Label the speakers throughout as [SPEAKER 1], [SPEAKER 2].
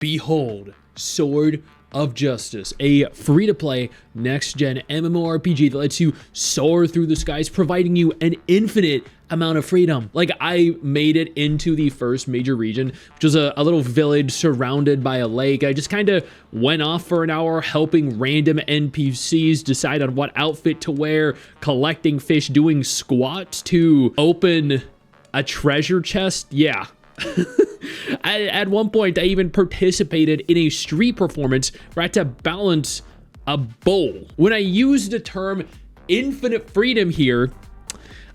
[SPEAKER 1] Behold, Sword of Justice, a free-to-play next-gen MMORPG that lets you soar through the skies, providing you an infinite amount of freedom. Like, I made it into the first major region, which was a little village surrounded by a lake. I just kind of went off for an hour helping random NPCs decide on what outfit to wear, collecting fish, doing squats to open a treasure chest. Yeah. At one point, I even participated in a street performance where I had to balance a bowl. When I use the term infinite freedom here,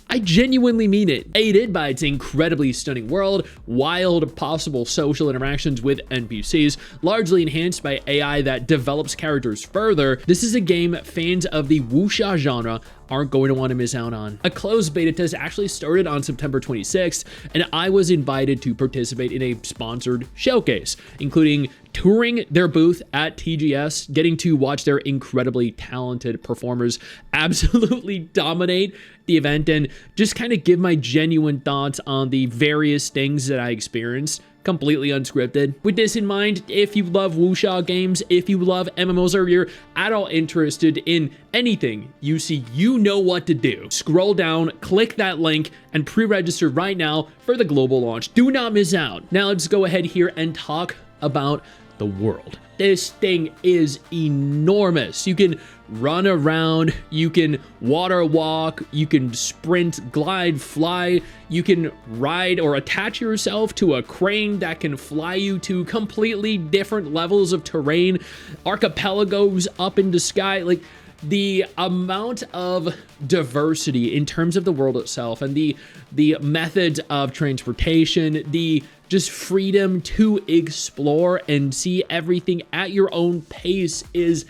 [SPEAKER 1] I genuinely mean it. Aided by its incredibly stunning world, wild possible social interactions with NPCs, largely enhanced by AI that develops characters further, this is a game fans of the wuxia genre aren't going to want to miss out on. A closed beta test actually started on September 26th, and I was invited to participate in a sponsored showcase, including touring their booth at TGS, getting to watch their incredibly talented performers absolutely dominate the event, and just kind of give my genuine thoughts on the various things that I experienced, completely unscripted. With this in mind, if you love wuxia games, if you love MMOs, or you're at all interested in anything you see, you know what to do. Scroll down, click that link, and pre-register right now for the global launch. Do not miss out. Now let's go ahead here and talk about the world. This thing is enormous. You can run around, you can water walk, you can sprint, glide, fly, you can ride or attach yourself to a crane that can fly you to completely different levels of terrain, archipelagos up in the sky. Like, the amount of diversity in terms of the world itself and the methods of transportation, the just freedom to explore and see everything at your own pace is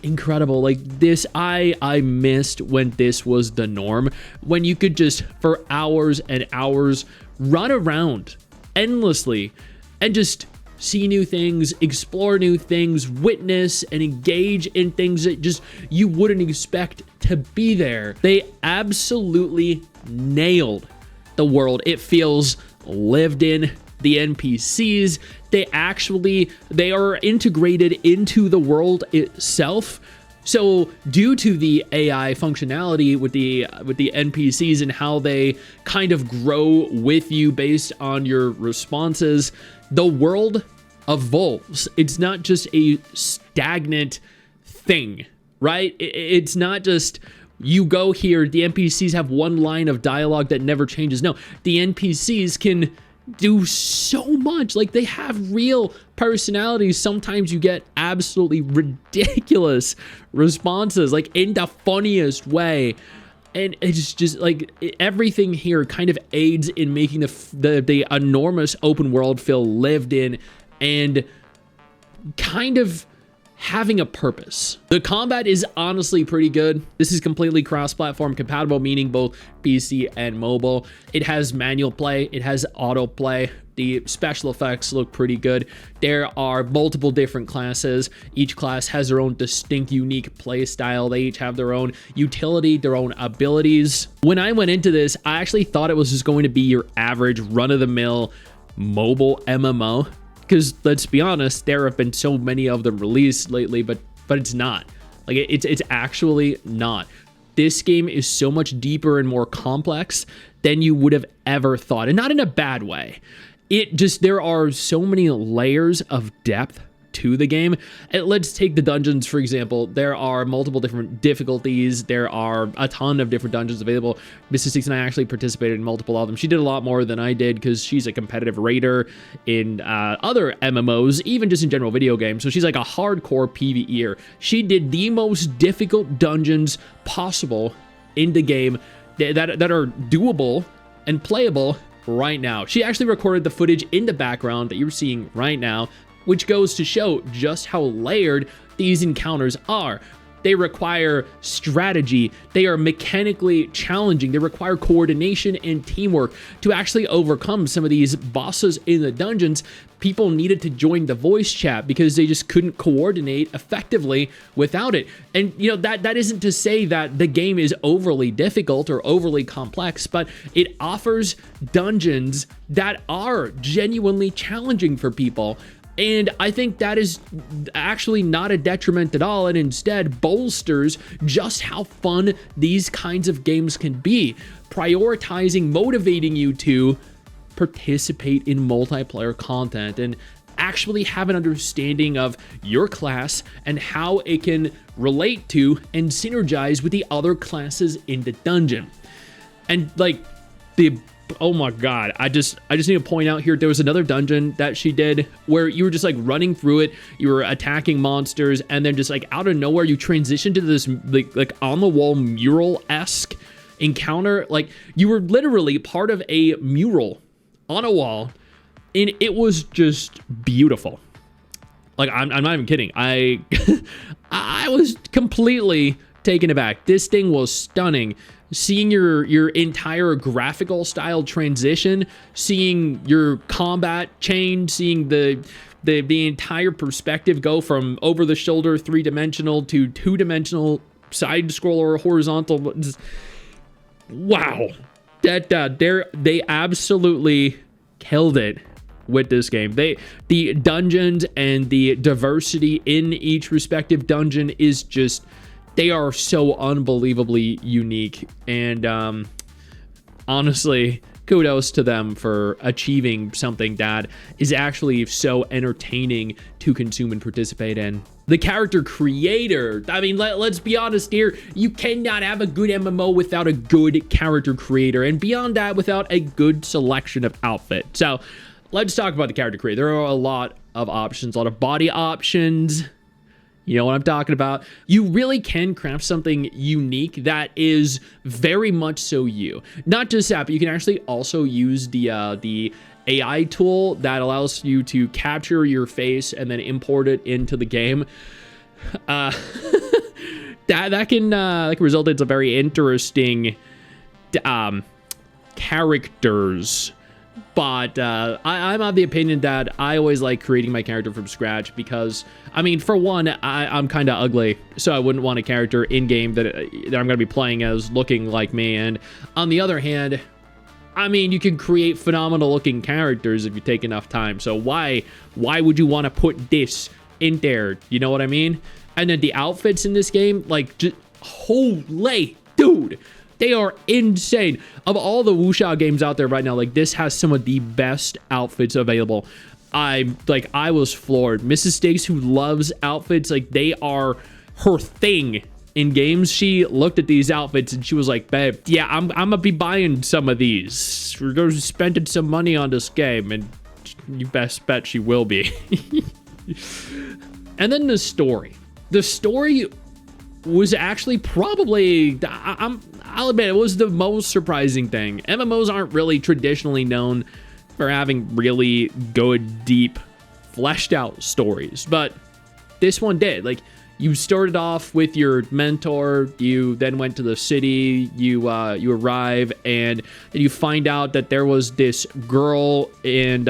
[SPEAKER 1] incredible. Like, this, I missed when this was the norm, when you could just for hours and hours run around endlessly and just see new things, explore new things, witness and engage in things that just you wouldn't expect to be there. They absolutely nailed the world. It feels lived in. The NPCs, they are integrated into the world itself. So due to the AI functionality with the NPCs and how they kind of grow with you based on your responses, the world evolves. It's not just a stagnant thing, right? It's not just you go here, the NPCs have one line of dialogue that never changes. No, the NPCs can do so much. Like, they have real personalities. Sometimes you get absolutely ridiculous responses, like in the funniest way. And it's just like everything here kind of aids in making the enormous open world feel lived in and kind of having a purpose. The combat is honestly pretty good. This is completely cross-platform compatible, meaning both PC and mobile. It has manual play, it has auto play. The special effects look pretty good. There are multiple different classes. Each class has their own distinct, unique play style. They each have their own utility, their own abilities. When I went into this, I actually thought it was just going to be your average run-of-the-mill mobile MMO. Because let's be honest, there have been so many of them released lately, but it's not. Like, it's actually not. This game is so much deeper and more complex than you would have ever thought, and not in a bad way. There are so many layers of depth to the game. Let's take the dungeons, for example. There are multiple different difficulties. There are a ton of different dungeons available. Mrs. Stix and I actually participated in multiple of them. She did a lot more than I did because she's a competitive raider in other MMOs, even just in general video games. So she's like a hardcore PvEer. She did the most difficult dungeons possible in the game that are doable and playable right now. She actually recorded the footage in the background that you're seeing right now, which goes to show just how layered these encounters are. They require strategy. They are mechanically challenging. They require coordination and teamwork to actually overcome some of these bosses in the dungeons. People needed to join the voice chat because they just couldn't coordinate effectively without it. And you know, that isn't to say that the game is overly difficult or overly complex, but it offers dungeons that are genuinely challenging for people. And I think that is actually not a detriment at all, and instead bolsters just how fun these kinds of games can be, prioritizing, motivating you to participate in multiplayer content and actually have an understanding of your class and how it can relate to and synergize with the other classes in the dungeon. And like oh my god, I just need to point out here, there was another dungeon that she did where you were just like running through it, you were attacking monsters, and then just like out of nowhere you transitioned to this like on the wall mural-esque encounter. Like you were literally part of a mural on a wall, and it was just beautiful. Like I'm not even kidding. I was completely taken aback. This thing was stunning. Seeing your entire graphical style transition, seeing your combat change, seeing the entire perspective go from over the shoulder 3-dimensional to 2-dimensional side scroller horizontal. Wow, they absolutely killed it with this game. The dungeons and the diversity in each respective dungeon is just, they are so unbelievably unique, and honestly, kudos to them for achieving something that is actually so entertaining to consume and participate in. The character creator, I mean, let's be honest here, you cannot have a good MMO without a good character creator, and beyond that, without a good selection of outfits. So let's talk about the character creator. There are a lot of options, a lot of body options. You know what I'm talking about? You really can craft something unique that is very much so you. Not just that, but you can actually also use the AI tool that allows you to capture your face and then import it into the game. That can result in some very interesting characters. But I'm of the opinion that I always like creating my character from scratch because, I mean, for one, I'm kind of ugly, so I wouldn't want a character in-game that I'm going to be playing as looking like me. And on the other hand, I mean, you can create phenomenal-looking characters if you take enough time. So why would you want to put this in there? You know what I mean? And then the outfits in this game, like, just, holy dude, they are insane. Of all the wuxia games out there right now, like, this has some of the best outfits available. I was floored. Mrs. Stix, who loves outfits, like, they are her thing in games. She looked at these outfits and she was like, babe, yeah, I'm gonna be buying some of these. We're gonna spend some money on this game, and you best bet she will be. And then the story. The story was actually probably, I'll admit, it was the most surprising thing. MMOs aren't really traditionally known for having really good, deep, fleshed out stories, but this one did. Like, you started off with your mentor, you then went to the city, you arrive, and then you find out that there was this girl, and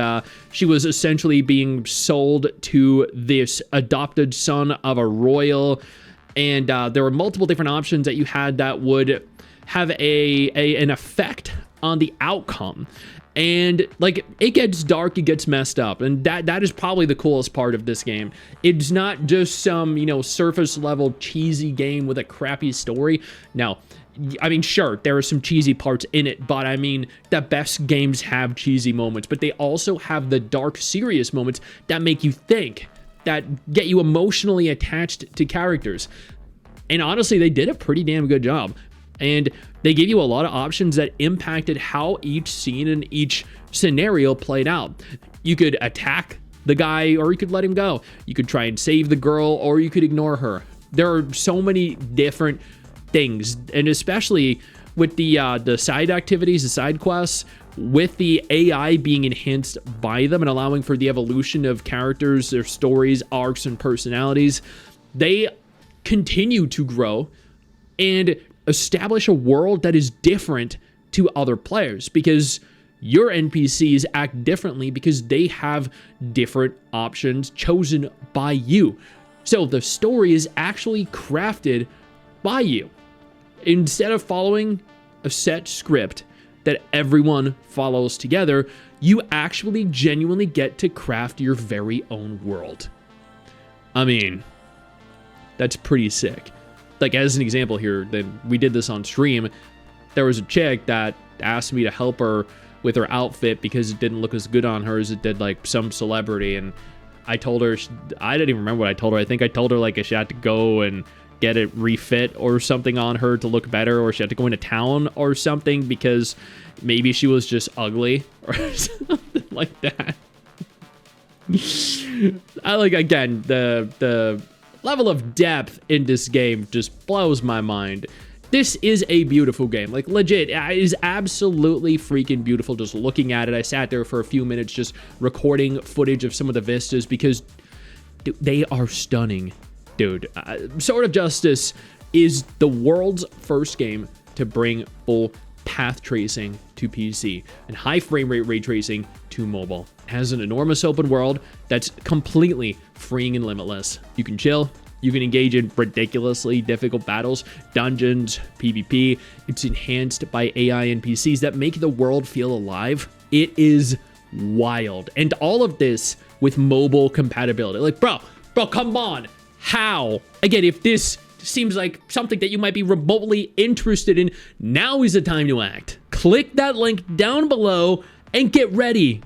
[SPEAKER 1] she was essentially being sold to this adopted son of a royal. And there were multiple different options that you had that would have an effect on the outcome. And like, it gets dark, it gets messed up, and that is probably the coolest part of this game. It's not just some, you know, surface level cheesy game with a crappy story. No, I mean, sure, there are some cheesy parts in it, but I mean, the best games have cheesy moments, but they also have the dark, serious moments that make you think, that get you emotionally attached to characters. And honestly, they did a pretty damn good job. And they gave you a lot of options that impacted how each scene and each scenario played out. You could attack the guy, or you could let him go. You could try and save the girl, or you could ignore her. There are so many different things, and especially with the side activities, the side quests, with the AI being enhanced by them and allowing for the evolution of characters, their stories, arcs, and personalities, they continue to grow and establish a world that is different to other players, because your NPCs act differently because they have different options chosen by you. So the story is actually crafted by you. Instead of following a set script that everyone follows together, you actually genuinely get to craft your very own world. I mean, that's pretty sick. Like, as an example here, then we did this on stream. There was a chick that asked me to help her with her outfit because it didn't look as good on her as it did like some celebrity. And I told her, I didn't even remember what I told her. I think I told her like she had to go and get it refit or something on her to look better, or she had to go into town or something because maybe she was just ugly or something like that. I like, again, the level of depth in this game just blows my mind. This is a beautiful game. Like, legit, it is absolutely freaking beautiful just looking at it. I sat there for a few minutes just recording footage of some of the vistas because dude, they are stunning, dude. Sword of Justice is the world's first game to bring full path tracing to PC and high frame rate ray tracing to mobile. It has an enormous open world that's completely freeing and limitless. You can chill. You can engage in ridiculously difficult battles, dungeons, PvP. It's enhanced by AI NPCs that make the world feel alive. It is wild. And all of this with mobile compatibility. Like, bro, come on. How? Again, if this seems like something that you might be remotely interested in, now is the time to act. Click that link down below and get ready